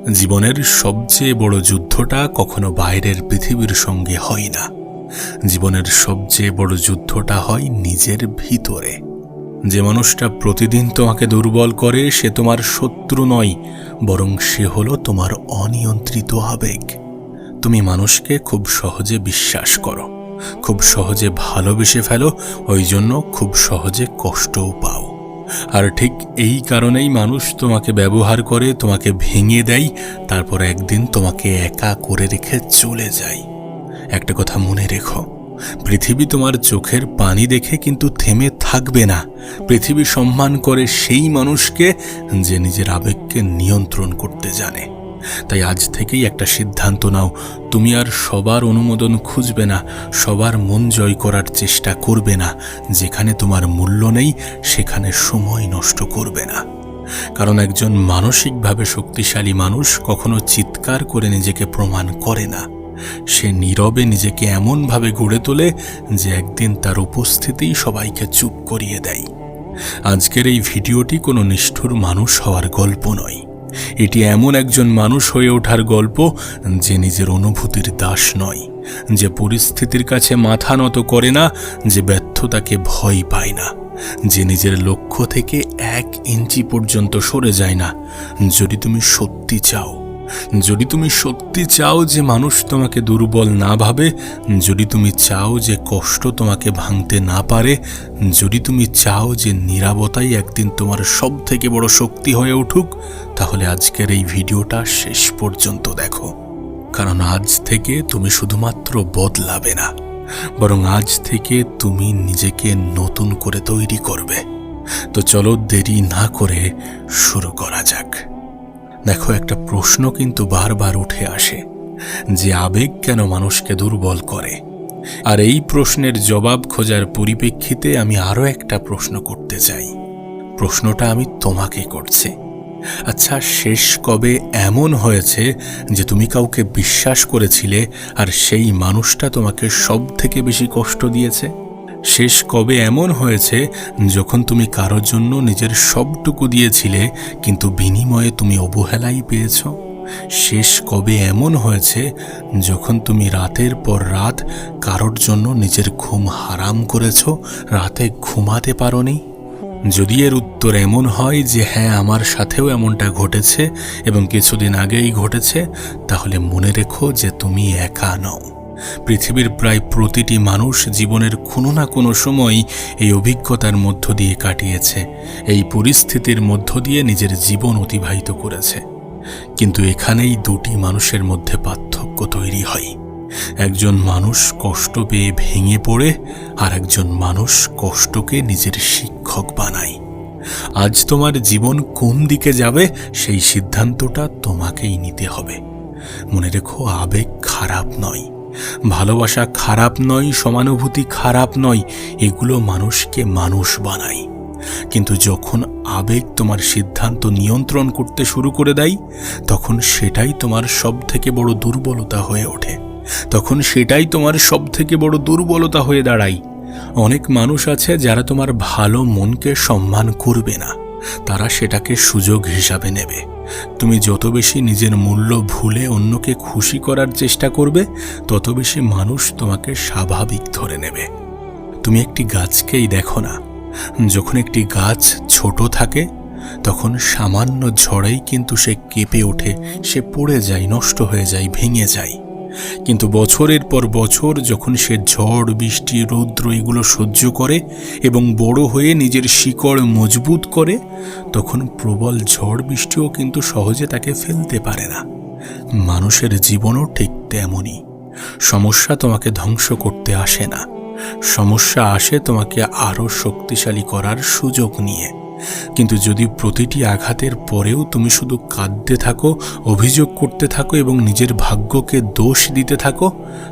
জীবনের সবচেয়ে বড় যুদ্ধটা কখনো বাইরের পৃথিবীর সঙ্গে হয় না। জীবনের সবচেয়ে বড় যুদ্ধটা হয় নিজের ভিতরে। যে মানুষটা প্রতিদিন তোমাকে দুর্বল করে সে তোমার শত্রু নয়, বরং সে হলো তোমার অনিয়ন্ত্রিত আবেগ। তুমি মানুষকে খুব সহজে বিশ্বাস করো, খুব সহজে ভালোবেসে ফেলো, ওই জন্য খুব সহজে কষ্টও পাও। আর ঠিক এই কারণেই মানুষ তোমাকে ব্যবহার করে, তোমাকে ভেঙে দেয়, তারপর একদিন তোমাকে একা করে রেখে চলে যায়। একটা কথা মনে রেখো, পৃথিবী তোমার চোখের পানি দেখে কিন্তু থেমে থাকবে না। পৃথিবী সম্মান করে সেই মানুষকে যে নিজের আবেগকে নিয়ন্ত্রণ করতে জানে। তাই আজ থেকেই একটা সিদ্ধান্ত নাও, তুমি আর সবার অনুমোদন খুঁজবে না, সবার মন জয় করার চেষ্টা করবে না। যেখানে তোমার মূল্য নেই সেখানে সময় নষ্ট করবে না। কারণ একজন মানসিকভাবে শক্তিশালী মানুষ কখনো চিৎকার করে নিজেকে প্রমাণ করে না। সে নীরবে নিজেকে এমনভাবে গড়ে তোলে যে একদিন তার উপস্থিতিই সবাইকে চুপ করিয়ে দেয়। আজকের এই ভিডিওটি কোনো নিষ্ঠুর মানুষ হওয়ার গল্প নয়, এটি এমন একজন মানুষ হয়ে ওঠার গল্প যে নিজের অনুভূতির দাস নয়, যে পরিস্থিতির কাছে মাথা নত করে না, যে ব্যর্থতাকে ভয় পায় না, যে নিজের লক্ষ্য থেকে 1 ইঞ্চি পর্যন্ত সরে যায় না। যদি তুমি সত্যি চাও, যদি তুমি সত্যি চাও যে মানুষ তোমাকে দুর্বল না ভাবে, যদি তুমি চাও যে কষ্ট তোমাকে ভাঙতে না পারে, যদি তুমি চাও যে নীরবতাই একদিন তোমার সব থেকে বড় শক্তি হয়ে উঠুক, তাহলে আজকের এই ভিডিওটা শেষ পর্যন্ত দেখো। কারণ আজ থেকে তুমি শুধুমাত্র বদলাবে না, বরং আজ থেকে তুমি নিজেকে নতুন করে তৈরি করবে। তো চলো দেরি না করে শুরু করা যাক। দেখো, একটা প্রশ্ন কিন্তু বারবার উঠে আসে যে আবেগ কেন মানুষকে দুর্বল করে। আর এই প্রশ্নের জবাব খোঁজার পরিপ্রেক্ষিতে আমি আরও একটা প্রশ্ন করতে চাই। প্রশ্নটা আমি তোমাকে করছি। আচ্ছা, শেষ কবে এমন হয়েছে যে তুমি কাউকে বিশ্বাস করেছিলে আর সেই মানুষটা তোমাকে সব থেকে বেশি কষ্ট দিয়েছে? শেষ কবে এমন হয়েছে যখন তুমি কারোর জন্য নিজের সবটুকু দিয়েছিলে কিন্তু বিনিময়ে তুমি অবহেলাই পেয়েছ? শেষ কবে এমন হয়েছে যখন তুমি রাতের পর রাত কারোর জন্য নিজের ঘুম হারাম করেছ, রাতে ঘুমাতে পারোনি? যদি এর উত্তর এমন হয় যে হ্যাঁ, আমার সাথেও এমনটা ঘটেছে এবং কিছুদিন আগেই ঘটেছে, তাহলে মনে রেখো যে তুমি একা নও। পৃথিবীর প্রায় প্রতিটি মানুষ জীবনের কোনো না কোনো সময় এই অভিজ্ঞতার মধ্য দিয়ে কাটিয়েছে, এই পরিস্থিতির মধ্য দিয়ে নিজের জীবন অতিবাহিত করেছে। কিন্তু এখানেই দুটি মানুষের মধ্যে পার্থক্য তৈরি হয়। একজন মানুষ কষ্ট পেয়ে ভেঙে পড়ে, আর একজন মানুষ কষ্টকে নিজের শিক্ষক বানায়। আজ তোমার জীবন কোন দিকে যাবে সেই সিদ্ধান্তটা তোমাকেই নিতে হবে। মনে রেখো, আবেগ খারাপ নয়, ভালোবাসা খারাপ নয়, সমানুভূতি খারাপ নয়, এগুলো মানুষকে মানুষ বানায়। কিন্তু যখন আবেগ তোমার সিদ্ধান্ত নিয়ন্ত্রণ করতে শুরু করে দেয়, তখন সেটাই তোমার সব থেকে বড় দুর্বলতা হয়ে ওঠে। তখন সেটাই তোমার সব থেকে বড় দুর্বলতা হয়ে দাঁড়ায়। অনেক মানুষ আছে যারা তোমার ভালো মনকে সম্মান করবে না, তারা সেটাকে সুযোগ হিসাবে নেবে। তুমি যত বেশি নিজের মূল্য ভুলে অন্যকে খুশি করার চেষ্টা করবে, তত বেশি মানুষ তোমাকে স্বাভাবিক ধরে নেবে। তুমি একটি গাছকেই দেখো না, যখন একটি গাছ ছোট থাকে তখন সামান্য ঝড়েই কিন্তু সে কেঁপে ওঠে, সে পড়ে যায়, নষ্ট হয়ে যায়, ভেঙে যায়। কিন্তু বছরের পর বছর যখন সে ঝড়, বৃষ্টি, রৌদ্র এগুলো সহ্য করে এবং বড় হয়ে নিজের শিকড় মজবুত করে, তখন প্রবল ঝড় বৃষ্টিও কিন্তু সহজে তাকে ফেলতে পারে না। মানুষের জীবনও ঠিক তেমনই। সমস্যা তোমাকে ধ্বংস করতে আসে না, সমস্যা আসে তোমাকে আরও শক্তিশালী করার সুযোগ নিয়ে। কিন্তু যদি প্রতিটি আঘাতের পরেও তুমি শুধু কাঁদতে থাকো, অভিযোগ করতে থাকো এবং নিজের ভাগ্যকে দোষ দিতে থাকো,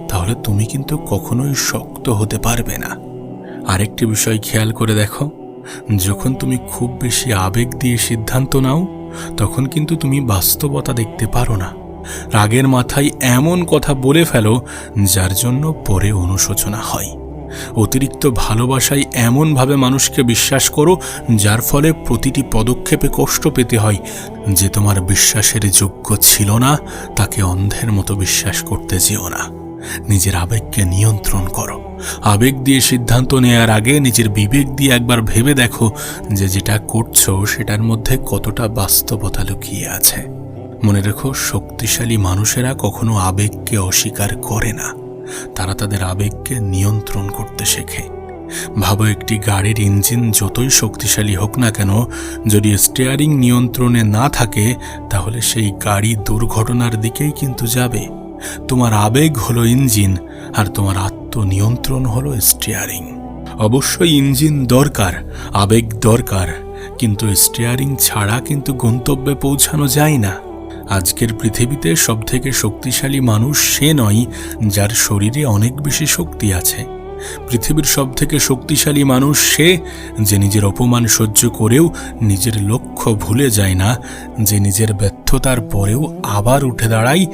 তাহলে তুমি কিন্তু কখনোই শক্ত হতে পারবে না। আরেকটি বিষয় খেয়াল করে দেখো, যখন তুমি খুব বেশি আবেগ দিয়ে সিদ্ধান্ত নাও, তখন কিন্তু তুমি বাস্তবতা দেখতে পারো না। রাগের মাথায় এমন কথা বলে ফেলো যার জন্য পরে অনুশোচনা হয়। অতিরিক্ত ভালোবাসায় এমনভাবে মানুষকে বিশ্বাস করো যার ফলে প্রতিটি পদক্ষেপে কষ্ট পেতে হয়। যে তোমার বিশ্বাসের যোগ্য ছিল না তাকে অন্ধের মতো বিশ্বাস করতে যেও না। নিজের আবেগকে নিয়ন্ত্রণ করো। আবেগ দিয়ে সিদ্ধান্ত নেওয়ার আগে নিজের বিবেক দিয়ে একবার ভেবে দেখো যে যেটা করছো সেটার মধ্যে কতটা বাস্তবতা লুকিয়ে আছে। মনে রেখো, শক্তিশালী মানুষেরা কখনো আবেগকে অস্বীকার করে না, তারা তাদের আবেগকে নিয়ন্ত্রণ করতে শেখে। ভাবো, একটি গাড়ির ইঞ্জিন যতই শক্তিশালী হোক না কেন, যদি স্টিয়ারিং নিয়ন্ত্রণে না থাকে তাহলে সেই গাড়ি দুর্ঘটনার দিকেই কিন্তু যাবে। তোমার আবেগ হলো ইঞ্জিন আর তোমার আত্মনিয়ন্ত্রণ হলো স্টিয়ারিং। অবশ্যই ইঞ্জিন দরকার, আবেগ দরকার, কিন্তু স্টিয়ারিং ছাড়া কিন্তু গন্তব্যে পৌঁছানো যায় না। আজকের পৃথিবীতে সবথেকে শক্তিশালী মানুষ সে নয় যার শরীরে অনেক বেশি শক্তি আছে। পৃথিবীর সবথেকে শক্তিশালী মানুষ সে যে নিজের অপমান সহ্য করেও নিজের লক্ষ্য ভুলে যায় না, যে নিজের ব্যর্থতার পরেও আবার উঠে দাঁড়ায়,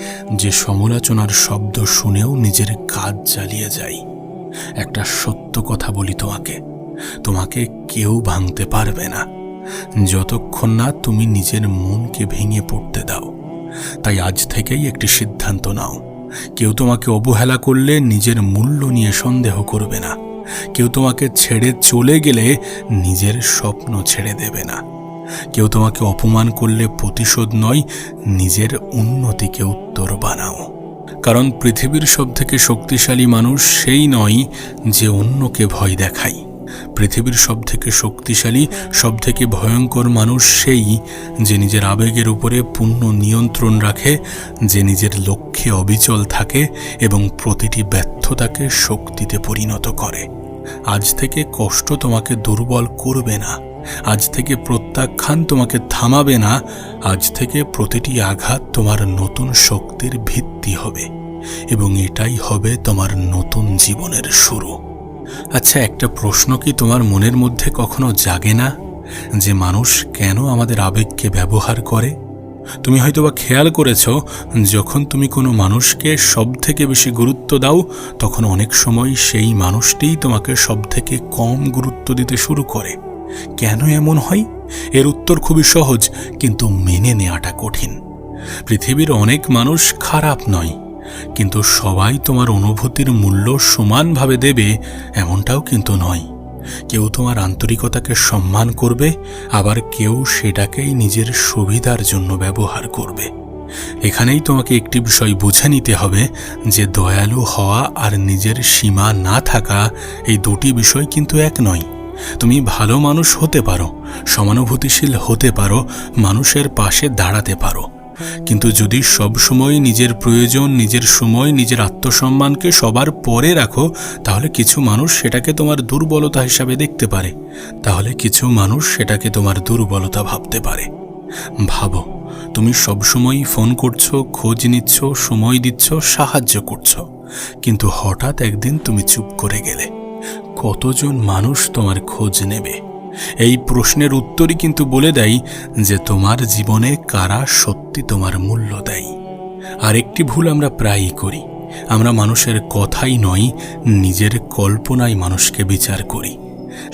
যে সমালোচনার শব্দ শুনেও নিজের কাজ চালিয়ে যায়। একটা সত্য কথা বলি তোমাকে কেউ ভাঙতে পারবে না যতক্ষণ না তুমি নিজের মনকে ভেঙে পড়তে দাও। তাই আজ থেকেই একটি সিদ্ধান্ত নাও, কেউ তোমাকে অবহেলা করলে নিজের মূল্য নিয়ে সন্দেহ করবে না। কেউ তোমাকে ছেড়ে চলে গেলে নিজের স্বপ্ন ছেড়ে দেবে না। কেউ তোমাকে অপমান করলে প্রতিশোধ নয়, নিজের উন্নতিকে উত্তর বানাও। কারণ পৃথিবীর সবথেকে শক্তিশালী মানুষ সেই নয় যে অন্যকে ভয় দেখায়। পৃথিবীর সবথেকে শক্তিশালী, সবথেকে ভয়ঙ্কর মানুষ সেই যে নিজের আবেগের উপরে পূর্ণ নিয়ন্ত্রণ রাখে, যে নিজের লক্ষ্যে অবিচল থাকে এবং প্রতিটি ব্যর্থতাকে শক্তিতে পরিণত করে। আজ থেকে কষ্ট তোমাকে দুর্বল করবে না, আজ থেকে প্রত্যাখ্যান তোমাকে থামাবে না, আজ থেকে প্রতিটি আঘাত তোমার নতুন শক্তির ভিত্তি হবে এবং এটাই হবে তোমার নতুন জীবনের শুরু। আচ্ছা, একটা প্রশ্ন কি তোমার মনের মধ্যে কখনো জাগে না যে মানুষ কেন আমাদের আবেগকে ব্যবহার করে? তুমি হয়তোবা খেয়াল করেছ, যখন তুমি কোনো মানুষকে সবথেকে বেশি গুরুত্ব দাও তখন অনেক সময় সেই মানুষটিই তোমাকে সবথেকে কম গুরুত্ব দিতে শুরু করে। কেন এমন হয়? এর উত্তর খুবই সহজ, কিন্তু মেনে নেওয়াটা কঠিন। পৃথিবীর অনেক মানুষ খারাপ নয়, কিন্তু সবাই তোমার অনুভূতির মূল্য সমানভাবে দেবে এমনটাও কিন্তু নয়। কেউ তোমার আন্তরিকতাকে সম্মান করবে, আবার কেউ সেটাকেই নিজের সুবিধার জন্য ব্যবহার করবে। এখানেই তোমাকে একটি বিষয় বুঝে নিতে হবে যে দয়ালু হওয়া আর নিজের সীমা না থাকা, এই দুটি বিষয় কিন্তু এক নয়। তুমি ভালো মানুষ হতে পারো, সমানুভূতিশীল হতে পারো, মানুষের পাশে দাঁড়াতে পারো, কিন্তু যদি সব সময় নিজের প্রয়োজন, নিজের সময়, নিজের আত্মসম্মানকে সবার পরে রাখো, তাহলে কিছু মানুষ সেটাকে তোমার দুর্বলতা হিসাবে দেখতে পারে, তাহলে কিছু মানুষ সেটাকে তোমার দুর্বলতা ভাবতে পারে। ভাবো, তুমি সবসময় ফোন করছো, খোঁজ নিচ্ছ, সময় দিচ্ছ, সাহায্য করছো, কিন্তু হঠাৎ একদিন তুমি চুপ করে গেলে। কতজন মানুষ তোমার খোঁজ নেবে? এই প্রশ্নের উত্তরই কিন্তু বলে দেয় যে তোমার জীবনে কারা সত্যি তোমার মূল্য দেয়। আর একটি ভুল আমরা প্রায়ই করি, আমরা মানুষের কথাই নয়, নিজের কল্পনায় মানুষকে বিচার করি।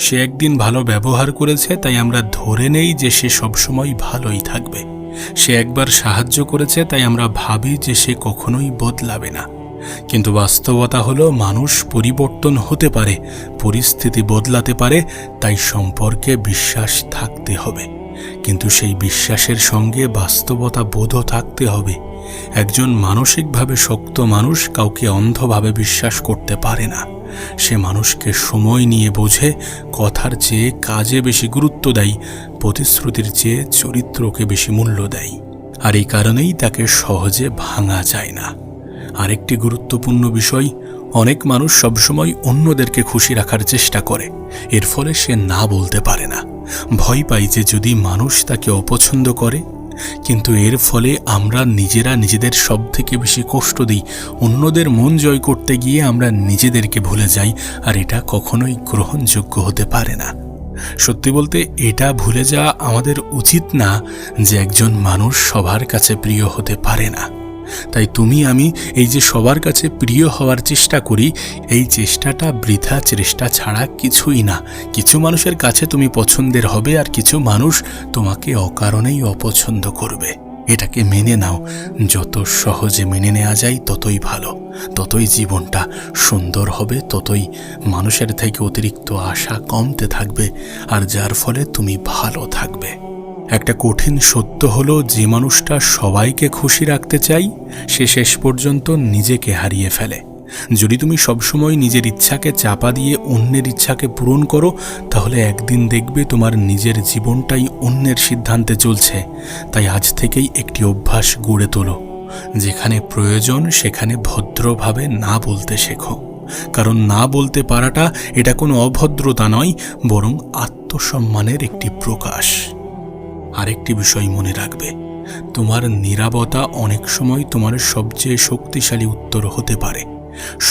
সে একদিন ভালো ব্যবহার করেছে তাই আমরা ধরে নেই যে সে সবসময় ভালোই থাকবে। সে একবার সাহায্য করেছে তাই আমরা ভাবি যে সে কখনোই বদলাবে না। কিন্তু বাস্তবতা হলো মানুষ পরিবর্তন হতে পারে, পরিস্থিতি বদলাতে পারে, তাই সম্পর্কে বিশ্বাস থাকতে হবে, কিন্তু সেই বিশ্বাসের সঙ্গে বাস্তবতা বোধও থাকতে হবে। একজন মানসিকভাবে শক্ত মানুষ কাউকে অন্ধভাবে বিশ্বাস করতে পারে না। সে মানুষকে সময় নিয়ে বোঝে, কথার চেয়ে কাজে বেশি গুরুত্ব দেয়, প্রতিশ্রুতির চেয়ে চরিত্রকে বেশি মূল্য দেয়। আর এই কারণেই তাকে সহজে ভাঙা যায় না। আরেকটি গুরুত্বপূর্ণ বিষয়, অনেক মানুষ সবসময় অন্যদেরকে খুশি রাখার চেষ্টা করে, এর ফলে সে না বলতে পারে না। ভয় পাই যে যদি মানুষ তাকে অপছন্দ করে, কিন্তু এর ফলে আমরা নিজেরা নিজেদের সব থেকে বেশি কষ্ট দিই। অন্যদের মন জয় করতে গিয়ে আমরা নিজেদেরকে ভুলে যাই, আর এটা কখনোই গ্রহণযোগ্য হতে পারে না। সত্যি বলতে এটা ভুলে যাওয়া আমাদের উচিত না যে একজন মানুষ সবার কাছে প্রিয় হতে পারে না। তাই তুমি আমি এই যে সবার কাছে প্রিয় হওয়ার চেষ্টা করি, এই চেষ্টাটা বৃথা চেষ্টা ছাড়া কিছুই না। কিছু মানুষের কাছে তুমি পছন্দের হবে, আর কিছু মানুষ তোমাকে অকারণেই অপছন্দ করবে। এটাকে মেনে নাও। যত সহজে মেনে নেওয়া যায় ততই ভালো, ততই জীবনটা সুন্দর হবে, ততই মানুষের থেকে অতিরিক্ত আশা কমতে থাকবে, আর যার ফলে তুমি ভালো থাকবে। একটা কঠিন সত্য হলো, যে মানুষটা সবাইকে খুশি রাখতে চাই সে শেষ পর্যন্ত নিজেকে হারিয়ে ফেলে। যদি তুমি সবসময় নিজের ইচ্ছাকে চাপা দিয়ে অন্যের ইচ্ছাকে পূরণ করো, তাহলে একদিন দেখবে তোমার নিজের জীবনটাই অন্যের সিদ্ধান্তে চলছে। তাই আজ থেকেই একটি অভ্যাস গড়ে তোলো, যেখানে প্রয়োজন সেখানে ভদ্রভাবে না বলতে শেখো। কারণ না বলতে পারাটা এটা কোনো অভদ্রতা নয়, বরং আত্মসম্মানের একটি প্রকাশ। আরেকটি বিষয় মনে রাখবে, তোমার নীরবতা অনেক সময় তোমার সবচেয়ে শক্তিশালী উত্তর হতে পারে।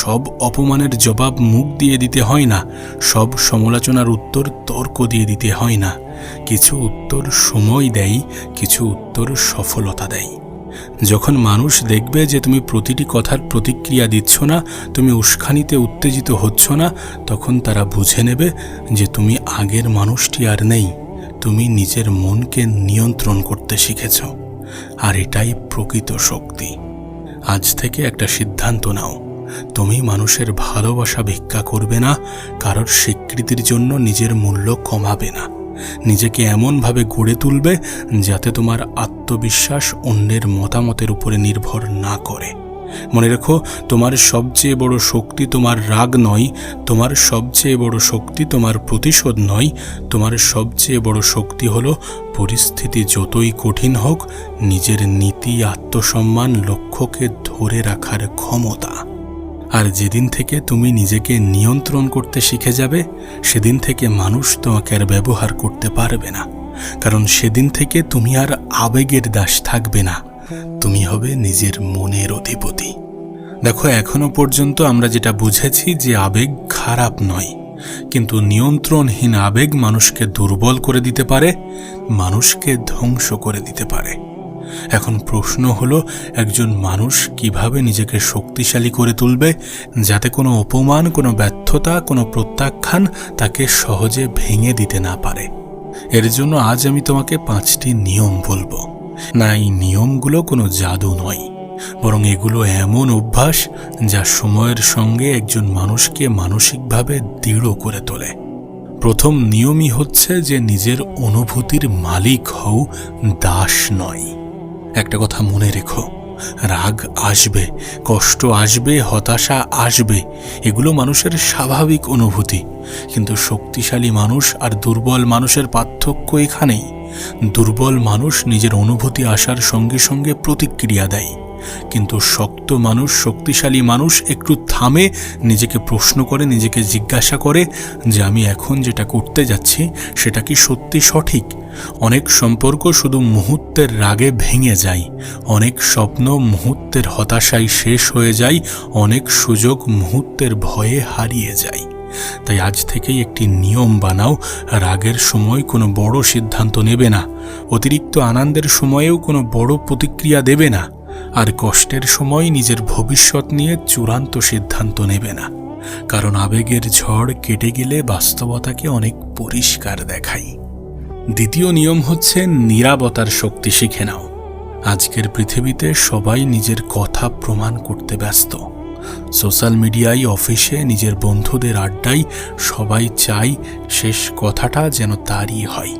সব অপমানের জবাব মুখ দিয়ে দিতে হয় না, সব সমালোচনার উত্তর তর্ক দিয়ে দিতে হয় না। কিছু উত্তর সময় দেয়, কিছু উত্তর সফলতা দেয়। যখন মানুষ দেখবে যে তুমি প্রতিটি কথার প্রতিক্রিয়া দিচ্ছ না, তুমি উস্কানিতে উত্তেজিত হচ্ছ না, তখন তারা বুঝে নেবে যে তুমি আগের মানুষটি আর নেই। তুমি নিজের মনকে নিয়ন্ত্রণ করতে শিখেছ, আর এটাই প্রকৃত শক্তি। আজ থেকে একটা সিদ্ধান্ত নাও, তুমি মানুষের ভালোবাসা ভিক্ষা করবে না, কারোর স্বীকৃতির জন্য নিজের মূল্য কমাবে না। নিজেকে এমনভাবে গড়ে তুলবে যাতে তোমার আত্মবিশ্বাস অন্যের মতামতের উপরে নির্ভর না করে। মনে রেখো, তোমার সবচেয়ে বড় শক্তি তোমার রাগ নয়, তোমার সবচেয়ে বড় শক্তি তোমার প্রতিশোধ নয়, তোমার সবচেয়ে বড় শক্তি হলো পরিস্থিতি যতই কঠিন হোক নিজের নীতি, আত্মসম্মান, লক্ষ্যকে ধরে রাখার ক্ষমতা। আর যেদিন থেকে তুমি নিজেকে নিয়ন্ত্রণ করতে শিখে যাবে, সেদিন থেকে মানুষ তোমাকে আর ব্যবহার করতে পারবে না। কারণ সেদিন থেকে তুমি আর আবেগের দাস থাকবে না, তুমি হবে নিজের মনের অধিপতি। দেখো, এখনো পর্যন্ত আমরা যেটা বুঝেছি যে আবেগ খারাপ নয়, কিন্তু নিয়ন্ত্রণহীন আবেগ মানুষকে দুর্বল করে দিতে পারে, মানুষকে ধ্বংস করে দিতে পারে। এখন প্রশ্ন হলো, একজন মানুষ কিভাবে নিজেকে শক্তিশালী করে তুলবে যাতে কোনো অপমান, কোনো ব্যর্থতা, কোনো প্রত্যাখ্যান তাকে সহজে ভেঙে দিতে না পারে। এর জন্য আজ আমি তোমাকে 5টি নিয়ম বলবো। না, এই নিয়মগুলো কোনো জাদু নয়, বরং এগুলো এমন অভ্যাস যা সময়ের সঙ্গে একজন মানুষকে মানসিকভাবে দৃঢ় করে তোলে। প্রথম নিয়মই হচ্ছে যে নিজের অনুভূতির মালিক হও, দাস নয়। একটা কথা মনে রেখো, রাগ আসবে, কষ্ট আসবে, হতাশা আসবে, এগুলো মানুষের স্বাভাবিক অনুভূতি। কিন্তু শক্তিশালী মানুষ আর দুর্বল মানুষের পার্থক্য এখানেই। দুর্বল মানুষ নিজের অনুভূতি আসার সঙ্গে সঙ্গে প্রতিক্রিয়া দেয়, কিন্তু শক্ত মানুষ, শক্তিশালী মানুষ একটু থামে, নিজেকে প্রশ্ন করে, নিজেকে জিজ্ঞাসা করে যে আমি এখন যেটা করতে যাচ্ছি সেটা কি সত্যি সঠিক। অনেক সম্পর্ক শুধু মুহূর্তের রাগে ভেঙে যায়, অনেক স্বপ্ন মুহূর্তের হতাশায় শেষ হয়ে যায়, অনেক সুযোগ মুহূর্তের ভয়ে হারিয়ে যায়। তাই আজ থেকেই একটি নিয়ম বানাও, রাগের সময় কোনো বড় সিদ্ধান্ত নেবে না, অতিরিক্ত আনন্দের সময়েও কোনো বড় প্রতিক্রিয়া দেবে না, আর কষ্টের সময় নিজের ভবিষ্যৎ নিয়ে চূড়ান্ত সিদ্ধান্ত নেবে না। কারণ আবেগের ঝড় কেটে গেলে বাস্তবতাকে অনেক পরিষ্কার দেখায়। দ্বিতীয় নিয়ম হচ্ছে নীরবতার শক্তি শিখে নাও। আজকের পৃথিবীতে সবাই নিজের কথা প্রমাণ করতে ব্যস্ত। সোশ্যাল মিডিয়ায়, অফিসে, নিজের বন্ধুদের আড্ডায় সবাই চায় শেষ কথাটা যেন তারই হয়।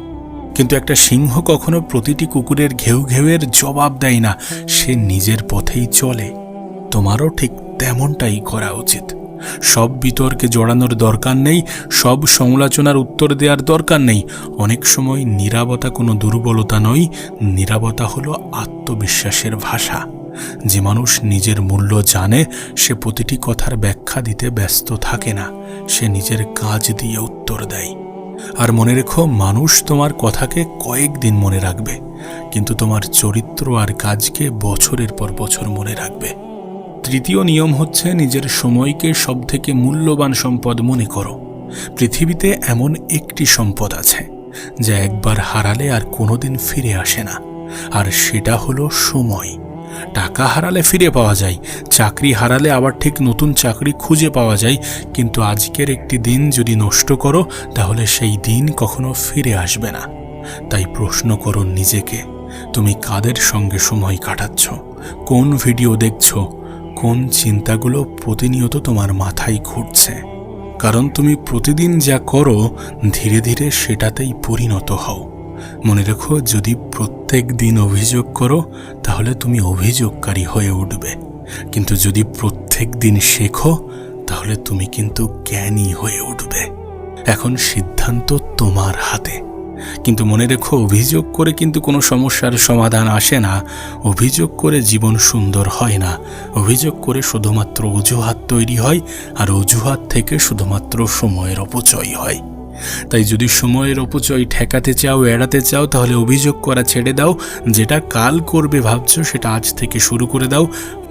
কিন্তু একটা সিংহ কখনো প্রতিটি কুকুরের ঘেউ ঘেউয়ের জবাব দেয় না, সে নিজের পথেই চলে। তোমারও ঠিক তেমনটাই করা উচিত। সব বিতর্কে জড়ানোর দরকার নেই, সব সমালোচনার উত্তর দেওয়ার দরকার নেই। অনেক সময় নীরবতা কোনো দুর্বলতা নয়, নীরবতা হলো আত্মবিশ্বাসের ভাষা। যে মানুষ নিজের মূল্য জানে সে প্রতিটি কথার ব্যাখ্যা দিতে ব্যস্ত থাকে না, সে নিজের কাজ দিয়ে উত্তর দেয়। আর মনে রেখো, মানুষ তোমার কথাকে কয়েকদিন মনে রাখবে, কিন্তু তোমার চরিত্র আর কাজকে বছরের পর বছর মনে রাখবে। তৃতীয় নিয়ম হচ্ছে নিজের সময়কে সবথেকে মূল্যবান সম্পদ মনে করো। পৃথিবীতে এমন একটি সম্পদ আছে যা একবার হারালে আর কোনোদিন ফিরে আসে না, আর সেটা হলো সময়। টাকা হারালে ফিরে পাওয়া যায়, চাকরি হারালে আবার ঠিক নতুন চাকরি খুঁজে পাওয়া যায়, কিন্তু আজকের একটি দিন যদি নষ্ট করো তাহলে সেই দিন কখনো ফিরে আসবে না। তাই প্রশ্ন করো নিজেকে, তুমি কাদের সঙ্গে সময় কাটাচ্ছ, কোন ভিডিও দেখছো, কোন চিন্তাগুলো প্রতিনিয়ত তোমার মাথায় ঘুরছে। কারণ তুমি প্রতিদিন যা করো ধীরে ধীরে সেটাতেই পরিণত হও। মনে রেখো, যদি প্রত্যেক দিন অভিযোগ করো তাহলে তুমি অভিযোগকারী হয়ে উঠবে, কিন্তু যদি প্রত্যেক দিন শেখো তাহলে তুমি কিন্তু জ্ঞানী হয়ে উঠবে। এখন সিদ্ধান্ত তোমার হাতে। কিন্তু মনে রেখো, অভিযোগ করে কিন্তু কোনো সমস্যার সমাধান আসে না, অভিযোগ করে জীবন সুন্দর হয় না। অভিযোগ করে শুধুমাত্র অজুহাত তৈরি হয়, আর অজুহাত থেকে শুধুমাত্র সময়ের অপচয় হয়। তাই যদি সময়ের অপচয় ঠেকাতে চাও, এড়াতে চাও, তাহলে অভিযোগ করা ছেড়ে দাও। যেটা কাল করবে ভাবছো সেটা আজ থেকে শুরু করে দাও।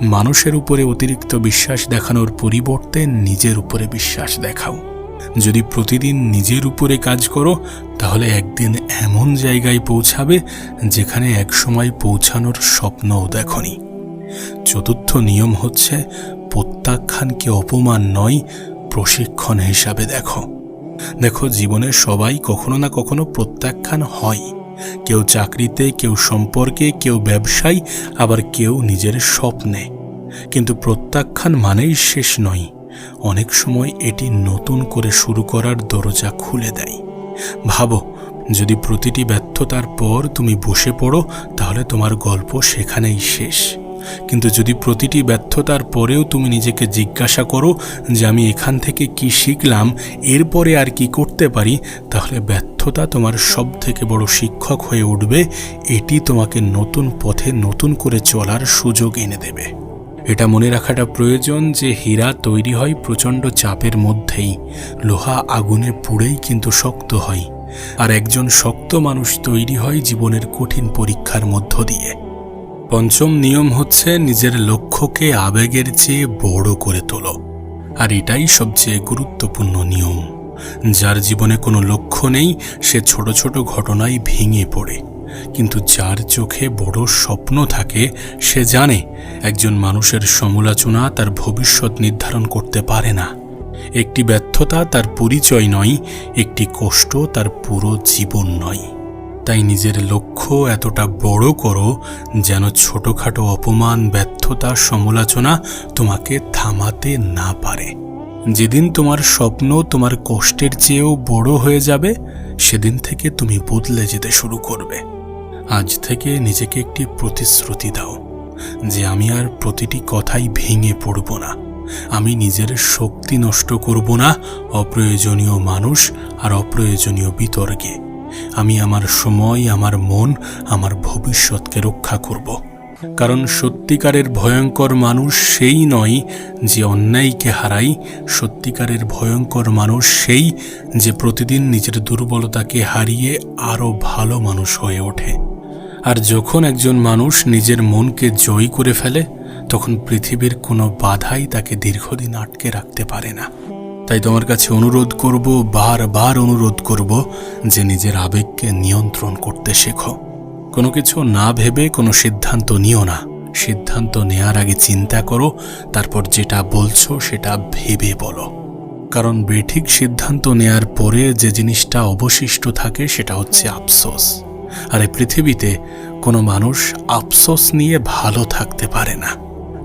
মানুষের উপরে অতিরিক্ত বিশ্বাস দেখানোর পরিবর্তে নিজের উপরে বিশ্বাস দেখাও। যদি প্রতিদিন নিজের উপরে কাজ করো তাহলে একদিন এমন জায়গায় পৌঁছাবে যেখানে একসময় পৌঁছানোর স্বপ্নও দেখনি। চতুর্থ নিয়ম হচ্ছে, প্রত্যাখ্যানকে অপমান নয়, প্রশিক্ষণ হিসাবে দেখো। দেখো, জীবনে সবাই কখনো না কখনো প্রত্যাখ্যান হয়। কেউ চাকরিতে, কেউ সম্পর্কে, কেউ ব্যবসায়, আবার কেউ নিজের স্বপ্নে। কিন্তু প্রত্যাখ্যান মানেই শেষ নয়। অনেক সময় এটি নতুন করে শুরু করার দরজা খুলে দেয়। ভাবো, যদি প্রতিটি ব্যর্থতার পর তুমি বসে পড়ো তাহলে তোমার গল্প সেখানেই শেষ। কিন্তু যদি প্রতিটি ব্যর্থতার পরেও তুমি নিজেকে জিজ্ঞাসা করো যে আমি এখান থেকে কি শিখলাম, এরপরে আর কি করতে পারি, তাহলে ব্যর্থতা তোমার সবথেকে বড় শিক্ষক হয়ে উঠবে। এটি তোমাকে নতুন পথে নতুন করে চলার সুযোগ এনে দেবে। এটা মনে রাখাটা প্রয়োজন যে হীরা তৈরি হয় প্রচণ্ড চাপের মধ্যেই, লোহা আগুনে পুড়েই কিন্তু শক্ত হয়, আর একজন শক্ত মানুষ তৈরি হয় জীবনের কঠিন পরীক্ষার মধ্য দিয়ে। পঞ্চম নিয়ম হচ্ছে, নিজের লক্ষ্যকে আবেগের চেয়ে বড় করে তোলো। আর এটাই সবচেয়ে গুরুত্বপূর্ণ নিয়ম। যার জীবনে কোনো লক্ষ্য নেই সে ছোট ছোট ঘটনায় ভেঙে পড়ে, কিন্তু যার চোখে বড় স্বপ্ন থাকে সে জানে একজন মানুষের সমালোচনা তার ভবিষ্যৎ নির্ধারণ করতে পারে না। একটি ব্যর্থতা তার পরিচয় নয়, একটি কষ্ট তার পুরো জীবন নয়। তাই নিজের লক্ষ্য এতটা বড় করো যেন ছোটখাটো অপমান, ব্যর্থতা, সমালোচনা তোমাকে থামাতে না পারে। যেদিন তোমার স্বপ্ন তোমার কষ্টের চেয়েও বড় হয়ে যাবে, সেদিন থেকে তুমি বদলে যেতে শুরু করবে। আজ থেকে নিজেকে একটি প্রতিশ্রুতি দাও যে আমি আর প্রতিটি কথাই ভেঙে পড়ব না, আমি নিজের শক্তি নষ্ট করব না অপ্রয়োজনীয় মানুষ আর অপ্রয়োজনীয় বিতর্কে। আমি আমার সময়, আমার মন, আমার ভবিষ্যৎকে রক্ষা করব। কারণ সত্যিকারের ভয়ঙ্কর মানুষ সেই নয় যে অন্যায়কে হারায়, সত্যিকারের ভয়ঙ্কর মানুষ সেই যে প্রতিদিন নিজের দুর্বলতাকে হারিয়ে আরও ভালো মানুষ হয়ে ওঠে। আর যখন একজন মানুষ নিজের মনকে জয় করে ফেলে তখন পৃথিবীর কোনো বাধাই তাকে দীর্ঘদিন আটকে রাখতে পারে না। তাই তোমার কাছে অনুরোধ করব, বারবার অনুরোধ করব যে নিজের আবেগকে নিয়ন্ত্রণ করতে শেখো। কোনো কিছু না ভেবে কোনো সিদ্ধান্ত নিও না। সিদ্ধান্ত নেয়ার আগে চিন্তা করো, তারপর যেটা বলছো সেটা ভেবে বলো। কারণ বেঠিক সিদ্ধান্ত নেয়ার পরে যে জিনিসটা অবশিষ্ট থাকে সেটা হচ্ছে আফসোস। আর এই পৃথিবীতে কোনো মানুষ আফসোস নিয়ে ভালো থাকতে পারে না।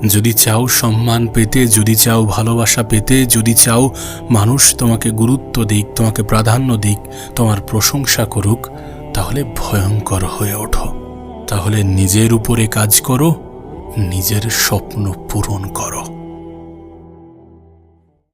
যদি চাও সম্মান পেতে, যদি চাও ভালোবাসা পেতে, যদি চাও মানুষ তোমাকে গুরুত্ব দিক, তোমাকে প্রাধান্য দিক, তোমার প্রশংসা করুক, তাহলে ভয়ঙ্কর হয়ে ওঠো। তাহলে নিজের উপরে কাজ করো, নিজের স্বপ্ন পূরণ করো।